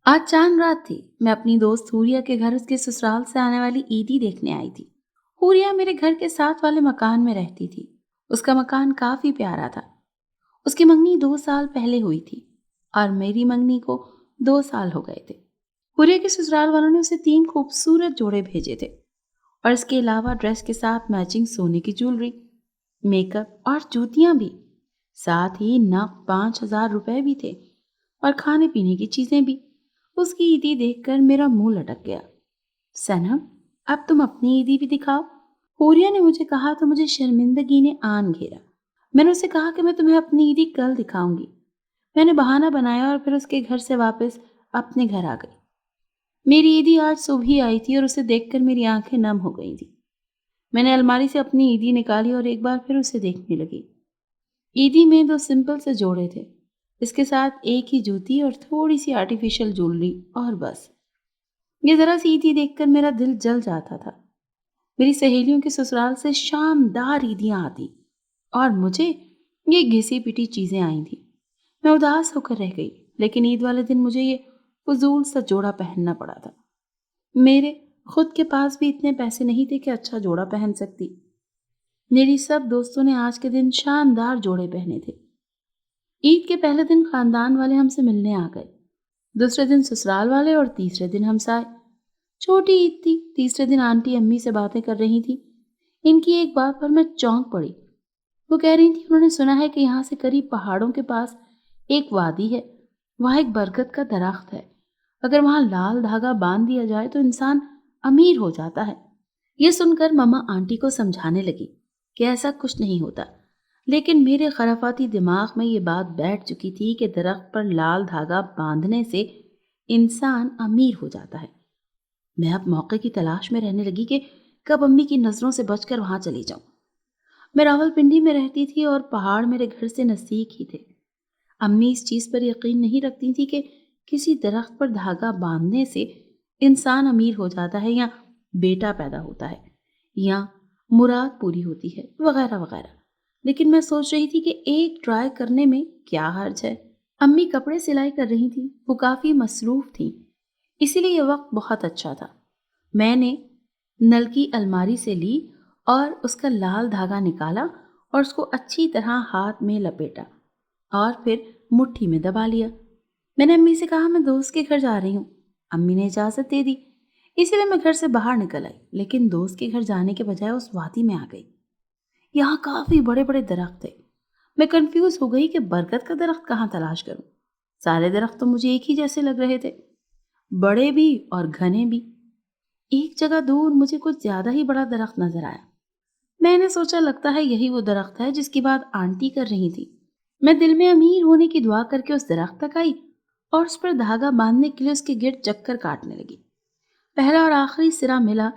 آج چاند رات تھی. میں اپنی دوست ہوریا کے گھر اس کے سسرال سے آنے والی عیدی دیکھنے آئی تھی. ہوریا میرے گھر کے ساتھ والے مکان میں رہتی تھی. اس کا مکان کافی پیارا تھا. اس کی منگنی 2 سال پہلے ہوئی تھی اور میری منگنی کو 2 سال ہو گئے تھے. ہوریا کے سسرال والوں نے اسے 3 خوبصورت جوڑے بھیجے تھے اور اس کے علاوہ ڈریس کے ساتھ میچنگ سونے کی جولری، میک اپ اور جوتیاں بھی. ساتھ ہی نقد 5,000 روپے بھی تھے اور کھانے پینے کی چیزیں بھی. اس کی عیدی دیکھ کر میرا منہ لٹک گیا. سنم، اب تم اپنی عیدی بھی دکھاؤ. ہوریا نے مجھے کہا تو مجھے شرمندگی نے آن گھیرا. میں نے اسے کہا کہ میں تمہیں اپنی عیدی کل دکھاؤں گی. میں نے بہانہ بنایا اور پھر اس کے گھر سے واپس اپنے گھر آ گئی. میری عیدی آج صبح ہی آئی تھی اور اسے دیکھ کر میری آنکھیں نم ہو گئی تھی. میں نے الماری سے اپنی عیدی نکالی اور ایک بار پھر اسے دیکھنے لگی. عیدی میں 2 سمپل سے جوڑے تھے، اس کے ساتھ ایک ہی جوتی اور تھوڑی سی آرٹیفیشل جولری، اور بس. یہ ذرا سی عیدی دیکھ کر میرا دل جل جاتا تھا. میری سہیلیوں کے سسرال سے شاندار عیدیاں آتی اور مجھے یہ گھسی پٹی چیزیں آئی تھیں. میں اداس ہو کر رہ گئی، لیکن عید والے دن مجھے یہ فضول سا جوڑا پہننا پڑا تھا. میرے خود کے پاس بھی اتنے پیسے نہیں تھے کہ اچھا جوڑا پہن سکتی. میری سب دوستوں نے آج کے دن شاندار جوڑے پہنے تھے. عید کے پہلے دن خاندان والے ہم سے ملنے آ گئے، دوسرے دن سسرال والے اور تیسرے دن ہمسائے. چھوٹی عید تھی. تیسرے دن آنٹی امی سے باتیں کر رہی تھی. ان کی ایک بات پر میں چونک پڑی. وہ کہہ رہی تھی انہوں نے سنا ہے کہ یہاں سے قریب پہاڑوں کے پاس ایک وادی ہے، وہاں ایک برگد کا درخت ہے. اگر وہاں لال دھاگا باندھ دیا جائے تو انسان امیر ہو جاتا ہے. یہ سن کر مما آنٹی کو سمجھانے لگی کہ ایسا کچھ نہیں ہوتا، لیکن میرے خرافاتی دماغ میں یہ بات بیٹھ چکی تھی کہ درخت پر لال دھاگا باندھنے سے انسان امیر ہو جاتا ہے. میں اب موقع کی تلاش میں رہنے لگی کہ کب امی کی نظروں سے بچ کر وہاں چلی جاؤں. میں راولپنڈی میں رہتی تھی اور پہاڑ میرے گھر سے نزدیک ہی تھے. امی اس چیز پر یقین نہیں رکھتی تھی کہ کسی درخت پر دھاگا باندھنے سے انسان امیر ہو جاتا ہے یا بیٹا پیدا ہوتا ہے یا مراد پوری ہوتی ہے وغیرہ وغیرہ. لیکن میں سوچ رہی تھی کہ ایک ٹرائی کرنے میں کیا حرج ہے. امی کپڑے سلائی کر رہی تھی، وہ کافی مصروف تھیں، اسی لیے یہ وقت بہت اچھا تھا. میں نے نل کی الماری سے لی اور اس کا لال دھاگا نکالا اور اس کو اچھی طرح ہاتھ میں لپیٹا اور پھر مٹھی میں دبا لیا. میں نے امی سے کہا میں دوست کے گھر جا رہی ہوں. امی نے اجازت دے دی، اسی لیے میں گھر سے باہر نکل آئی، لیکن دوست کے گھر جانے کے بجائے اس وادی میں آ گئی. یہاں کافی بڑے بڑے درخت تھے. میں کنفیوز ہو گئی کہ برگد کا درخت کہاں تلاش کروں. سارے درخت تو مجھے ایک ہی جیسے لگ رہے تھے، بڑے بھی اور گھنے بھی. ایک جگہ دور مجھے کچھ زیادہ ہی بڑا درخت نظر آیا. میں نے سوچا لگتا ہے یہی وہ درخت ہے جس کی بات آنٹی کر رہی تھی. میں دل میں امیر ہونے کی دعا کر کے اس درخت تک آئی اور اس پر دھاگا باندھنے کے لیے اس کے گرد چکر کاٹنے لگی. پہلا اور آخری سرا ملا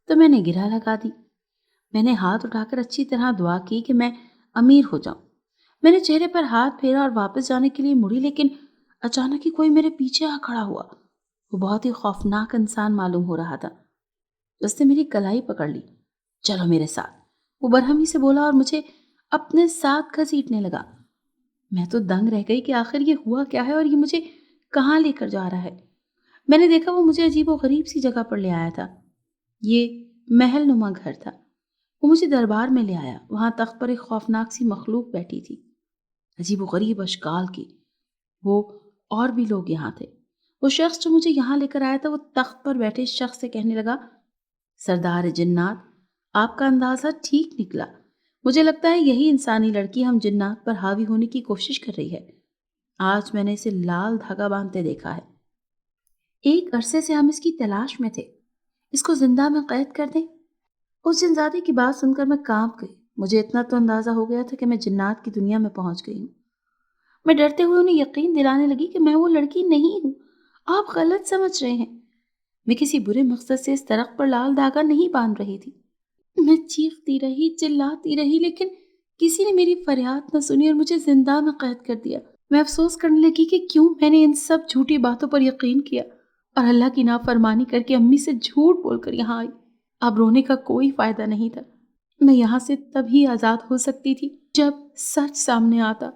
تو میں نے گرہ لگا دی. میں نے ہاتھ اٹھا کر اچھی طرح دعا کی کہ میں امیر ہو جاؤں. میں نے چہرے پر ہاتھ پھیرا اور واپس جانے کے لیے مڑی، لیکن اچانک ہی کوئی میرے پیچھے آ کھڑا ہوا. وہ بہت ہی خوفناک انسان معلوم ہو رہا تھا. اس نے میری کلائی پکڑ لی. چلو میرے ساتھ، وہ برہمی سے بولا اور مجھے اپنے ساتھ گھسیٹنے لگا. میں تو دنگ رہ گئی کہ آخر یہ ہوا کیا ہے اور یہ مجھے کہاں لے کر جا رہا ہے. میں نے دیکھا وہ مجھے عجیب و غریب سی جگہ پر لے آیا تھا. یہ محل نما گھر تھا. وہ مجھے دربار میں لے آیا. وہاں تخت پر ایک خوفناک سی مخلوق بیٹھی تھی، عجیب و غریب اشکال کی. وہ اور بھی لوگ یہاں تھے. وہ شخص جو مجھے یہاں لے کر آیا تھا وہ تخت پر بیٹھے شخص سے کہنے لگا، سردار جنات، آپ کا اندازہ ٹھیک نکلا. مجھے لگتا ہے یہی انسانی لڑکی ہم جنات پر حاوی ہونے کی کوشش کر رہی ہے. آج میں نے اسے لال دھاگا باندھتے دیکھا ہے. ایک عرصے سے ہم اس کی تلاش میں تھے. اس کو زندہ میں قید کر دیں. اس جنزادے کی بات سن کر میں کانپ گئی. مجھے اتنا تو اندازہ ہو گیا تھا کہ میں جنات کی دنیا میں پہنچ گئی ہوں. میں ڈرتے ہوئے انہیں یقین دلانے لگی کہ میں وہ لڑکی نہیں ہوں، آپ غلط سمجھ رہے ہیں. میں کسی برے مقصد سے اس درخت پر لال دھاگا نہیں باندھ رہی تھی. میں چیختی رہی، چلاتی رہی، لیکن کسی نے میری فریاد نہ سنی اور مجھے زندہ میں قید کر دیا. میں افسوس کرنے لگی کہ کیوں میں نے ان سب جھوٹی باتوں پر یقین کیا اور اللہ کی نافرمانی کر کے امی سے جھوٹ بول کر یہاں آئی. اب رونے کا کوئی فائدہ نہیں تھا. میں یہاں سے تبھی آزاد ہو سکتی تھی جب سچ سامنے آتا.